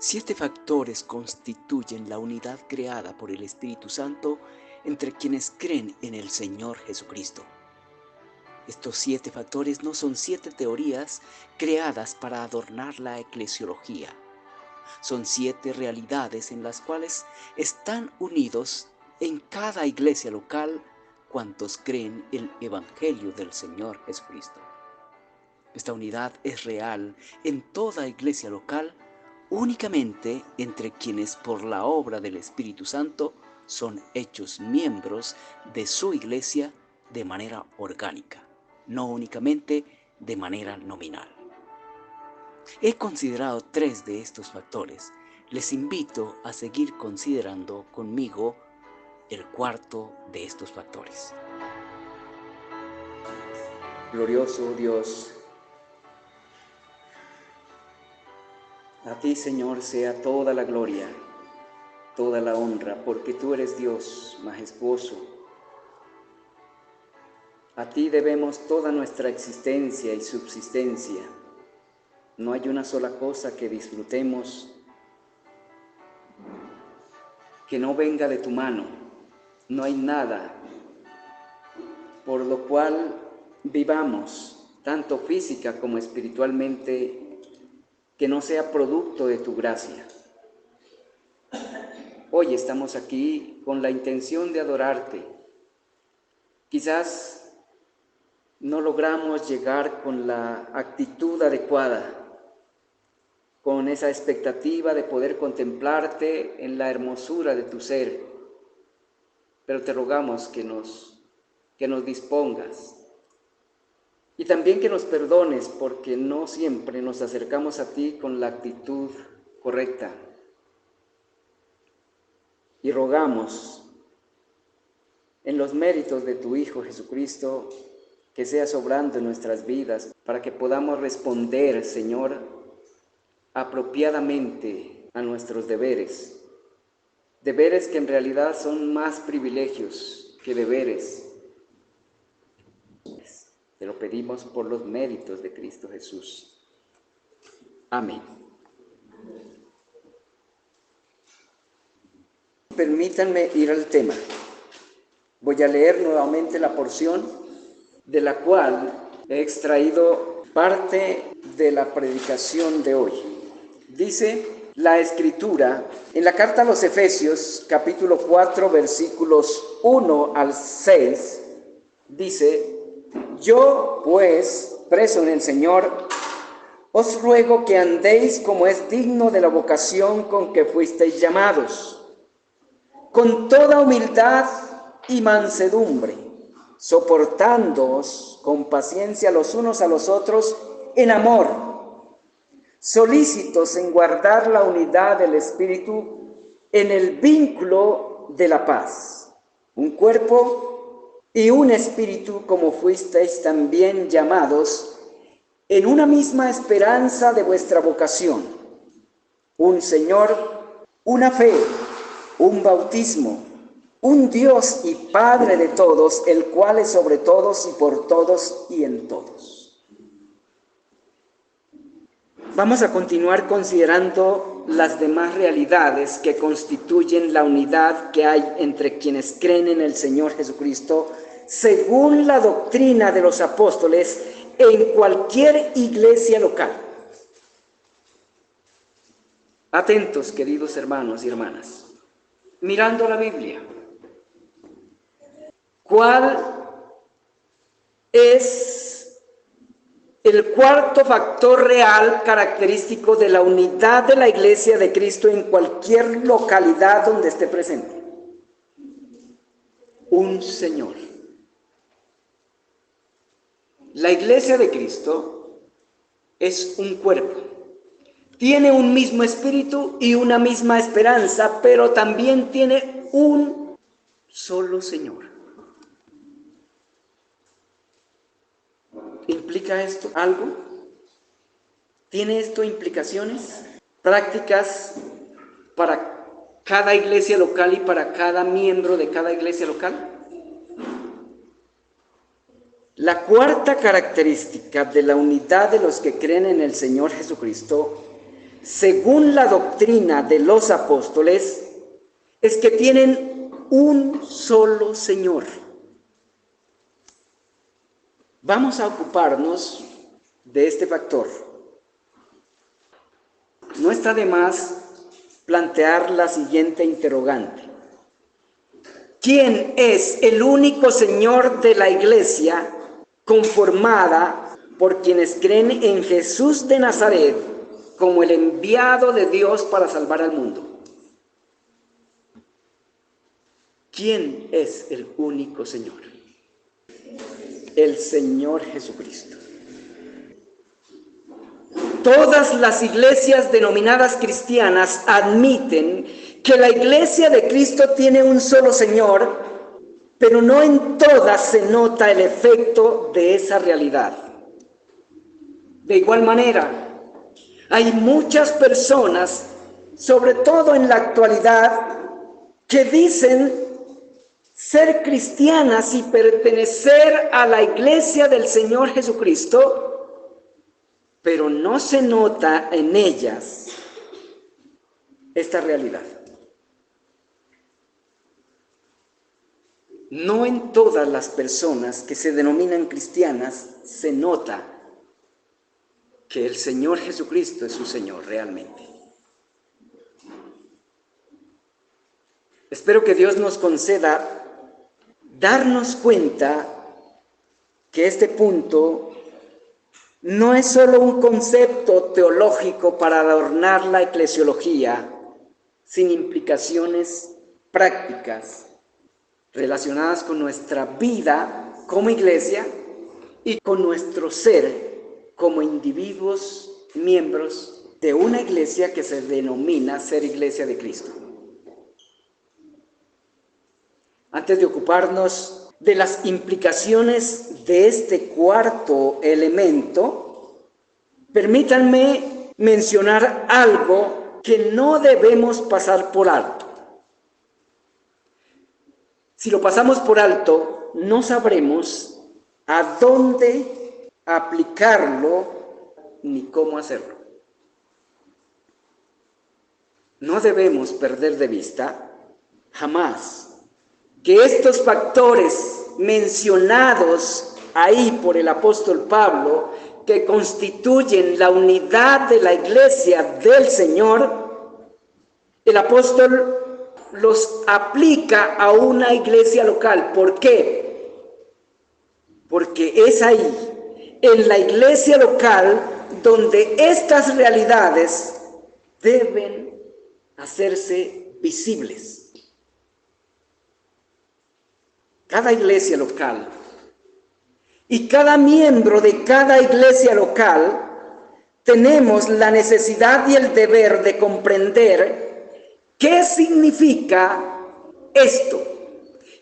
7 factores constituyen la unidad creada por el Espíritu Santo entre quienes creen en el Señor Jesucristo. Estos 7 factores no son 7 teorías creadas para adornar la eclesiología. Son 7 realidades en las cuales están unidos en cada iglesia local cuantos creen el Evangelio del Señor Jesucristo. Esta unidad es real en toda iglesia local únicamente entre quienes por la obra del Espíritu Santo son hechos miembros de su iglesia de manera orgánica, no únicamente de manera nominal. He considerado 3 de estos factores. Les invito a seguir considerando conmigo el cuarto de estos factores. Glorioso Dios, a ti, Señor, sea toda la gloria, toda la honra, porque tú eres Dios majestuoso. A ti debemos toda nuestra existencia y subsistencia. No hay una sola cosa que disfrutemos que no venga de tu mano. No hay nada por lo cual vivamos, tanto física como espiritualmente, que no sea producto de tu gracia. Hoy estamos aquí con la intención de adorarte. Quizás no logramos llegar con la actitud adecuada, con esa expectativa de poder contemplarte en la hermosura de tu ser, pero te rogamos que nos dispongas y también que nos perdones porque no siempre nos acercamos a ti con la actitud correcta. Y rogamos en los méritos de tu Hijo Jesucristo que seas obrando en nuestras vidas para que podamos responder, Señor, apropiadamente a nuestros deberes. Deberes que en realidad son más privilegios que deberes. Te lo pedimos por los méritos de Cristo Jesús. Amén. Permítanme ir al tema. Voy a leer nuevamente la porción de la cual he extraído parte de la predicación de hoy. Dice la Escritura en la carta a los Efesios, capítulo 4, versículos 1 al 6, dice: Yo, pues, preso en el Señor, os ruego que andéis como es digno de la vocación con que fuisteis llamados, con toda humildad y mansedumbre, soportándoos con paciencia los unos a los otros en amor, solícitos en guardar la unidad del Espíritu en el vínculo de la paz, un cuerpo y un espíritu, como fuisteis también llamados en una misma esperanza de vuestra vocación, un Señor, una fe, un bautismo, un Dios y Padre de todos, el cual es sobre todos y por todos y en todos. Vamos a continuar considerando las demás realidades que constituyen la unidad que hay entre quienes creen en el Señor Jesucristo, según la doctrina de los apóstoles en cualquier iglesia local. Atentos, queridos hermanos y hermanas, mirando la Biblia. ¿Cuál es el cuarto factor real característico de la unidad de la Iglesia de Cristo en cualquier localidad donde esté presente? Un Señor. La Iglesia de Cristo es un cuerpo. Tiene un mismo espíritu y una misma esperanza, pero también tiene un solo Señor. ¿Implica esto algo? ¿Tiene esto implicaciones prácticas para cada iglesia local y para cada miembro de cada iglesia local? La cuarta característica de la unidad de los que creen en el Señor Jesucristo según la doctrina de los apóstoles, es que tienen un solo Señor. Vamos a ocuparnos de este factor. No está de más plantear la siguiente interrogante. ¿Quién es el único Señor de la Iglesia conformada por quienes creen en Jesús de Nazaret como el enviado de Dios para salvar al mundo? ¿Quién es el único Señor? El Señor Jesucristo. Todas las iglesias denominadas cristianas admiten que la iglesia de Cristo tiene un solo Señor, pero no en todas se nota el efecto de esa realidad. De igual manera, hay muchas personas, sobre todo en la actualidad, que dicen ser cristianas y pertenecer a la iglesia del Señor Jesucristo, pero no se nota en ellas esta realidad. No en todas las personas que se denominan cristianas se nota que el Señor Jesucristo es su Señor realmente. Espero que Dios nos conceda darnos cuenta que este punto no es solo un concepto teológico para adornar la eclesiología, sin implicaciones prácticas relacionadas con nuestra vida como iglesia y con nuestro ser como individuos, miembros de una iglesia que se denomina ser Iglesia de Cristo. Antes de ocuparnos de las implicaciones de este cuarto elemento, permítanme mencionar algo que no debemos pasar por alto. Si lo pasamos por alto, no sabremos a dónde aplicarlo ni cómo hacerlo. No debemos perder de vista jamás que estos factores mencionados ahí por el apóstol Pablo, que constituyen la unidad de la iglesia del Señor, el apóstol los aplica a una iglesia local. ¿Por qué? Porque es ahí, en la iglesia local, donde estas realidades deben hacerse visibles. Cada iglesia local y cada miembro de cada iglesia local tenemos la necesidad y el deber de comprender qué significa esto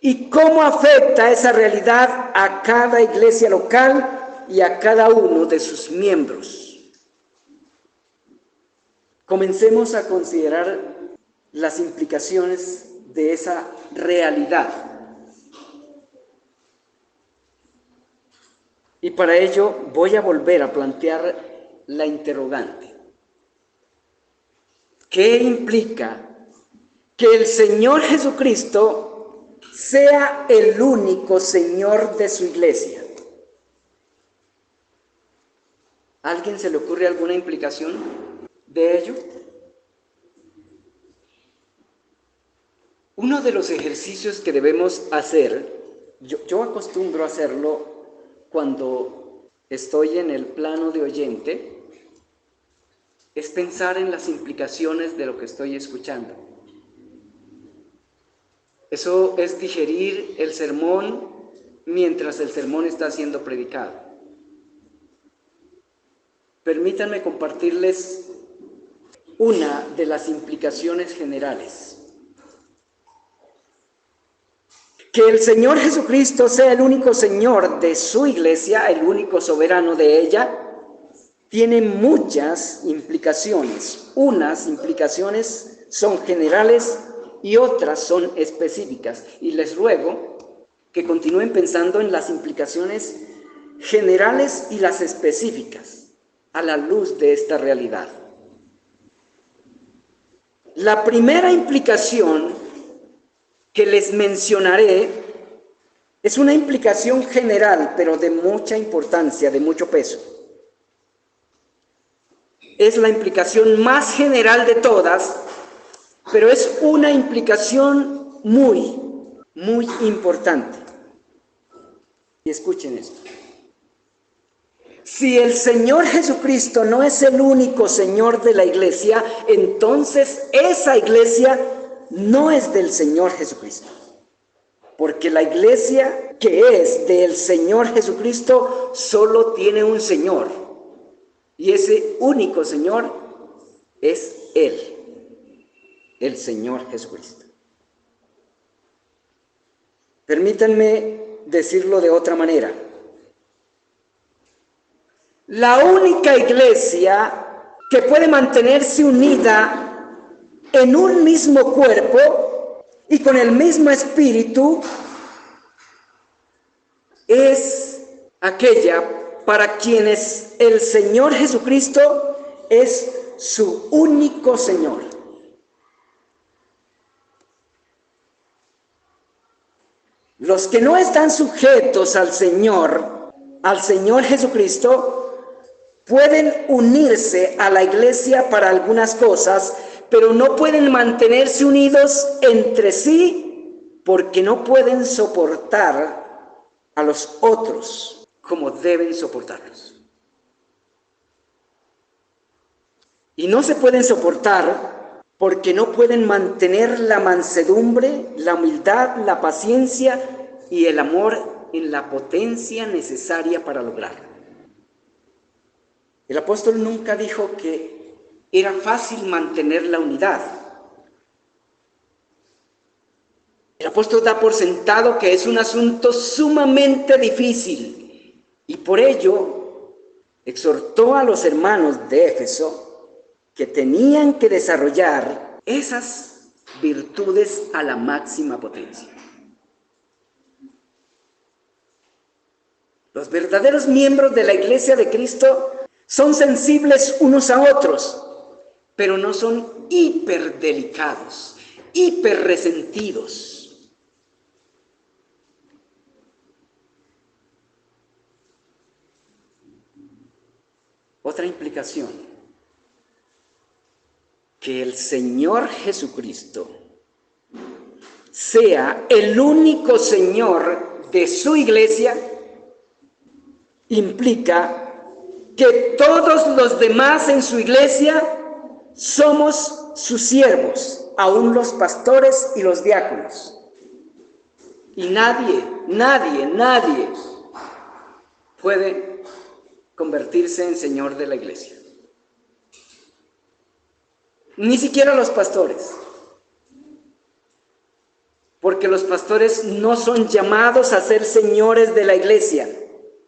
y cómo afecta esa realidad a cada iglesia local y a cada uno de sus miembros. Comencemos a considerar las implicaciones de esa realidad. Y para ello voy a volver a plantear la interrogante. ¿Qué implica que el Señor Jesucristo sea el único Señor de su iglesia? ¿A alguien se le ocurre alguna implicación de ello? Uno de los ejercicios que debemos hacer, yo acostumbro a hacerlo cuando estoy en el plano de oyente, es pensar en las implicaciones de lo que estoy escuchando. Eso es digerir el sermón mientras el sermón está siendo predicado. Permítanme compartirles una de las implicaciones generales. Que el Señor Jesucristo sea el único Señor de su iglesia, el único soberano de ella, tiene muchas implicaciones. Unas implicaciones son generales y otras son específicas. Y les ruego que continúen pensando en las implicaciones generales y las específicas a la luz de esta realidad. La primera implicación que les mencionaré es una implicación general, pero de mucha importancia, de mucho peso. Es la implicación más general de todas, pero es una implicación muy, muy importante. Y escuchen esto. Si el Señor Jesucristo no es el único Señor de la iglesia, entonces esa iglesia no es del Señor Jesucristo. Porque la iglesia que es del Señor Jesucristo solo tiene un Señor. Y ese único Señor es Él, el Señor Jesucristo. Permítanme decirlo de otra manera. La única iglesia que puede mantenerse unida en un mismo cuerpo y con el mismo espíritu es aquella para quienes el Señor Jesucristo es su único Señor. Los que no están sujetos al Señor Jesucristo, pueden unirse a la iglesia para algunas cosas, pero no pueden mantenerse unidos entre sí porque no pueden soportar a los otros como deben soportarlos. Y no se pueden soportar porque no pueden mantener la mansedumbre, la humildad, la paciencia y el amor en la potencia necesaria para lograrlo. El apóstol nunca dijo que era fácil mantener la unidad. El apóstol da por sentado que es un asunto sumamente difícil y por ello exhortó a los hermanos de Éfeso que tenían que desarrollar esas virtudes a la máxima potencia. Los verdaderos miembros de la Iglesia de Cristo son sensibles unos a otros, pero no son hiperdelicados, hiperresentidos. Otra implicación, que el Señor Jesucristo sea el único Señor de su iglesia, implica que todos los demás en su iglesia somos sus siervos, aún los pastores y los diáconos. Y nadie puede convertirse en señor de la iglesia. Ni siquiera los pastores. Porque los pastores no son llamados a ser señores de la iglesia,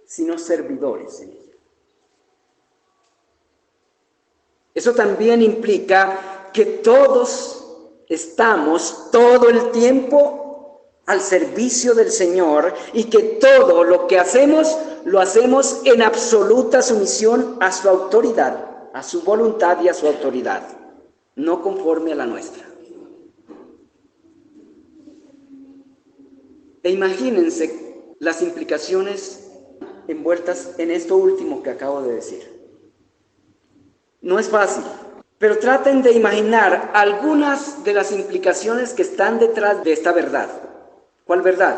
sino servidores en ella. Eso también implica que todos estamos todo el tiempo al servicio del Señor y que todo lo que hacemos, lo hacemos en absoluta sumisión a su autoridad, a su voluntad y a su autoridad, no conforme a la nuestra. E imagínense las implicaciones envueltas en esto último que acabo de decir. No es fácil, pero traten de imaginar algunas de las implicaciones que están detrás de esta verdad. ¿Cuál verdad?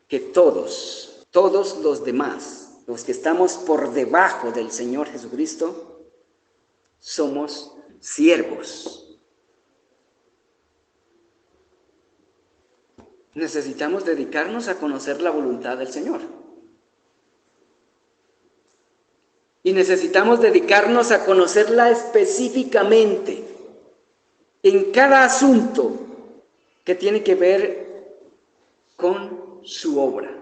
Que todos los demás, los que estamos por debajo del Señor Jesucristo, somos siervos. Necesitamos dedicarnos a conocer la voluntad del Señor. Y necesitamos dedicarnos a conocerla específicamente en cada asunto que tiene que ver con su obra.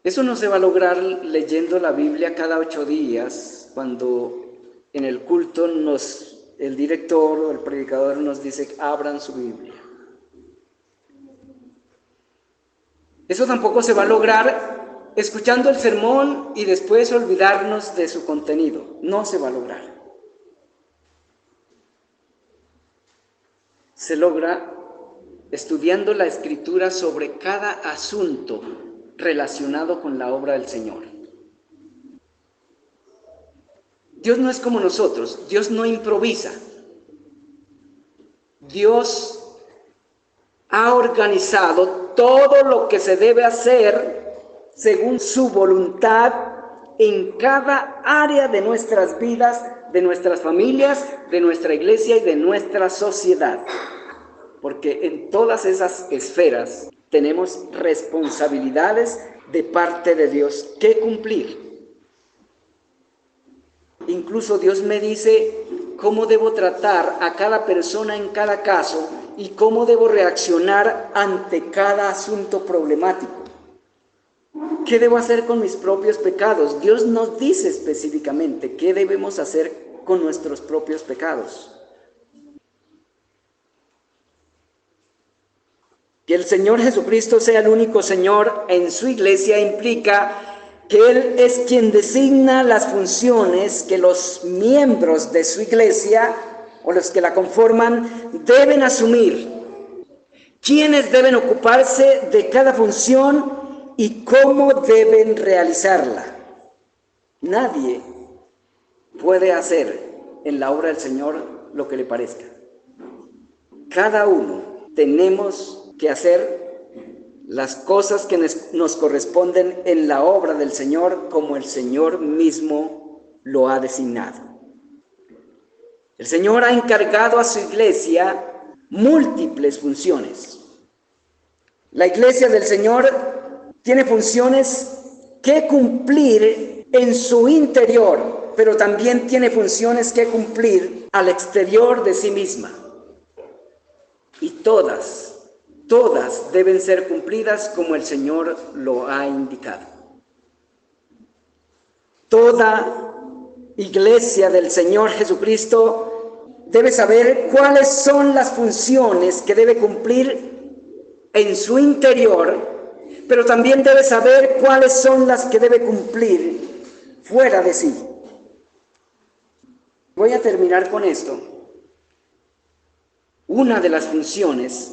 Eso no se va a lograr leyendo la Biblia cada 8 días, cuando en el culto el director o el predicador nos dice: abran su Biblia. Eso tampoco se va a lograr escuchando el sermón y después olvidarnos de su contenido. No se va a lograr. Se logra estudiando la Escritura sobre cada asunto relacionado con la obra del Señor. Dios no es como nosotros, Dios no improvisa. Dios ha organizado todo lo que se debe hacer según su voluntad en cada área de nuestras vidas, de nuestras familias, de nuestra iglesia y de nuestra sociedad. Porque en todas esas esferas tenemos responsabilidades de parte de Dios que cumplir. Incluso Dios me dice cómo debo tratar a cada persona en cada caso y cómo debo reaccionar ante cada asunto problemático. ¿Qué debo hacer con mis propios pecados? Dios nos dice específicamente qué debemos hacer con nuestros propios pecados. Que el Señor Jesucristo sea el único Señor en su iglesia implica que Él es quien designa las funciones que los miembros de su iglesia o los que la conforman deben asumir. ¿Quiénes deben ocuparse de cada función y cómo deben realizarla? Nadie puede hacer en la obra del Señor lo que le parezca. Cada uno tenemos que hacer las cosas que nos corresponden en la obra del Señor como el Señor mismo lo ha designado. El Señor ha encargado a su iglesia múltiples funciones. La iglesia del Señor tiene funciones que cumplir en su interior, pero también tiene funciones que cumplir al exterior de sí misma. Y todas deben ser cumplidas como el Señor lo ha indicado. Toda iglesia del Señor Jesucristo debe saber cuáles son las funciones que debe cumplir en su interior, pero también debe saber cuáles son las que debe cumplir fuera de sí. Voy a terminar con esto. Una de las funciones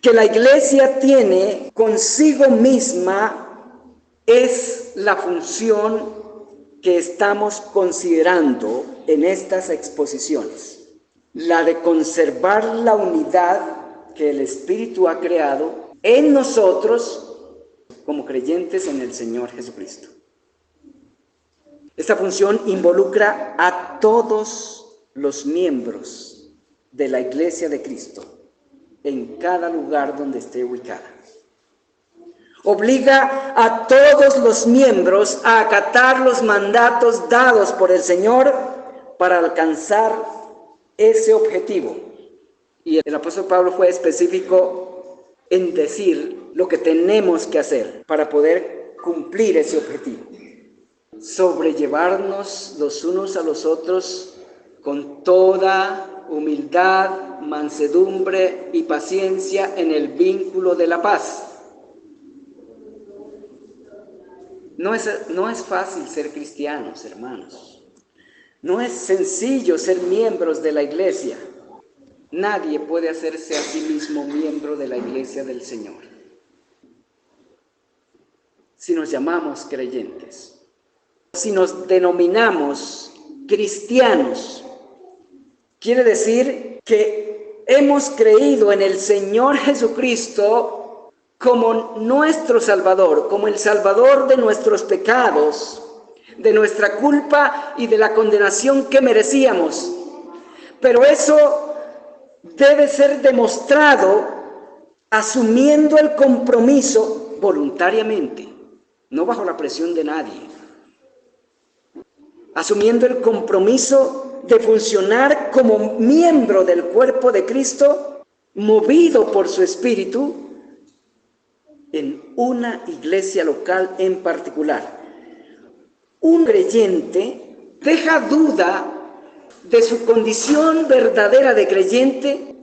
que la iglesia tiene consigo misma es la función que estamos considerando en estas exposiciones, la de conservar la unidad que el Espíritu ha creado en nosotros como creyentes en el Señor Jesucristo. Esta función involucra a todos los miembros de la iglesia de Cristo en cada lugar donde esté ubicada. Obliga a todos los miembros a acatar los mandatos dados por el Señor para alcanzar ese objetivo. Y el apóstol Pablo fue específico en decir lo que tenemos que hacer para poder cumplir ese objetivo. Sobrellevarnos los unos a los otros con toda humildad, mansedumbre y paciencia en el vínculo de la paz. No es fácil ser cristianos, hermanos. No es sencillo ser miembros de la iglesia. Nadie puede hacerse a sí mismo miembro de la iglesia del Señor. Si nos llamamos creyentes, si nos denominamos cristianos, quiere decir que hemos creído en el Señor Jesucristo como nuestro Salvador, como el Salvador de nuestros pecados, de nuestra culpa y de la condenación que merecíamos. Pero eso debe ser demostrado asumiendo el compromiso voluntariamente, no bajo la presión de nadie. Asumiendo el compromiso de funcionar como miembro del cuerpo de Cristo, movido por su Espíritu, en una iglesia local en particular. Un creyente deja duda de su condición verdadera de creyente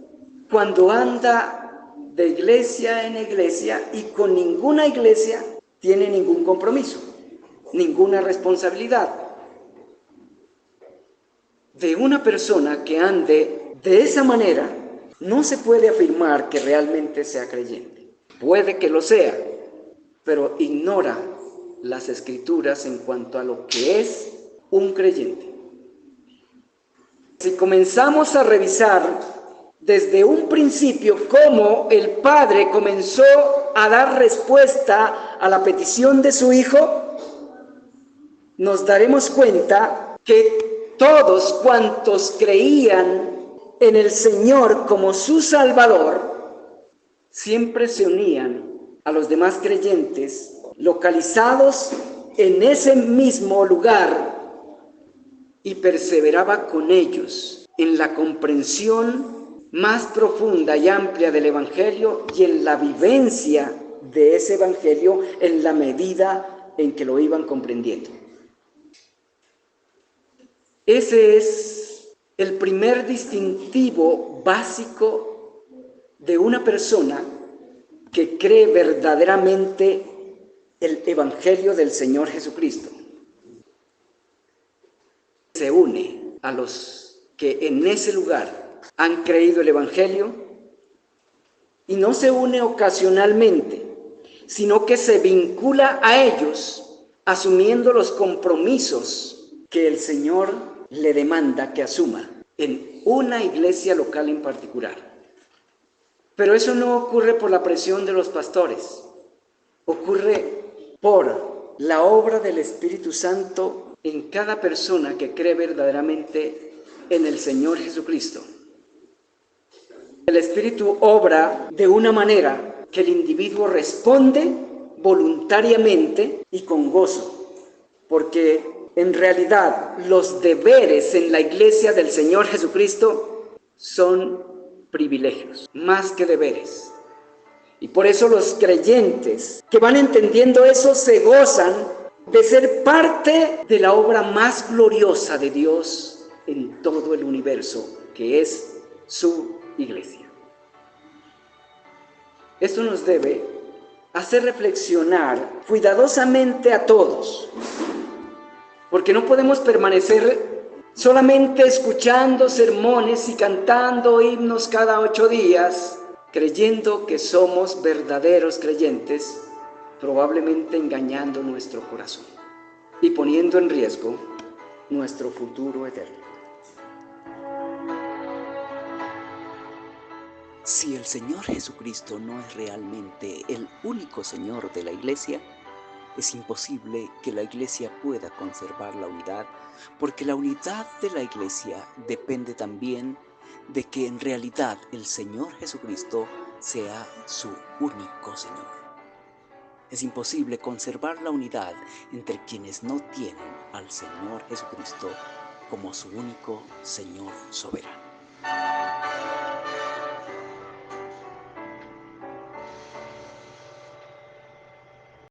cuando anda de iglesia en iglesia y con ninguna iglesia tiene ningún compromiso, ninguna responsabilidad. De una persona que ande de esa manera, no se puede afirmar que realmente sea creyente. Puede que lo sea, pero ignora las Escrituras en cuanto a lo que es un creyente. Si comenzamos a revisar desde un principio cómo el Padre comenzó a dar respuesta a la petición de su Hijo, nos daremos cuenta que todos cuantos creían en el Señor como su Salvador, siempre se unían a los demás creyentes localizados en ese mismo lugar y perseveraba con ellos en la comprensión más profunda y amplia del Evangelio y en la vivencia de ese Evangelio en la medida en que lo iban comprendiendo. Ese es el primer distintivo básico de una persona que cree verdaderamente el Evangelio del Señor Jesucristo. Se une a los que en ese lugar han creído el Evangelio y no se une ocasionalmente, sino que se vincula a ellos asumiendo los compromisos que el Señor le demanda que asuma en una iglesia local en particular. Pero eso no ocurre por la presión de los pastores, ocurre por la obra del Espíritu Santo en cada persona que cree verdaderamente en el Señor Jesucristo. El Espíritu obra de una manera que el individuo responde voluntariamente y con gozo, porque en realidad los deberes en la iglesia del Señor Jesucristo son privilegios, más que deberes. Y por eso los creyentes que van entendiendo eso se gozan de ser parte de la obra más gloriosa de Dios en todo el universo, que es su iglesia. Esto nos debe hacer reflexionar cuidadosamente a todos, porque no podemos permanecer solamente escuchando sermones y cantando himnos cada 8 días, creyendo que somos verdaderos creyentes, probablemente engañando nuestro corazón y poniendo en riesgo nuestro futuro eterno. Si el Señor Jesucristo no es realmente el único Señor de la Iglesia, es imposible que la Iglesia pueda conservar la unidad, porque la unidad de la Iglesia depende también de que en realidad el Señor Jesucristo sea su único Señor. Es imposible conservar la unidad entre quienes no tienen al Señor Jesucristo como su único Señor soberano.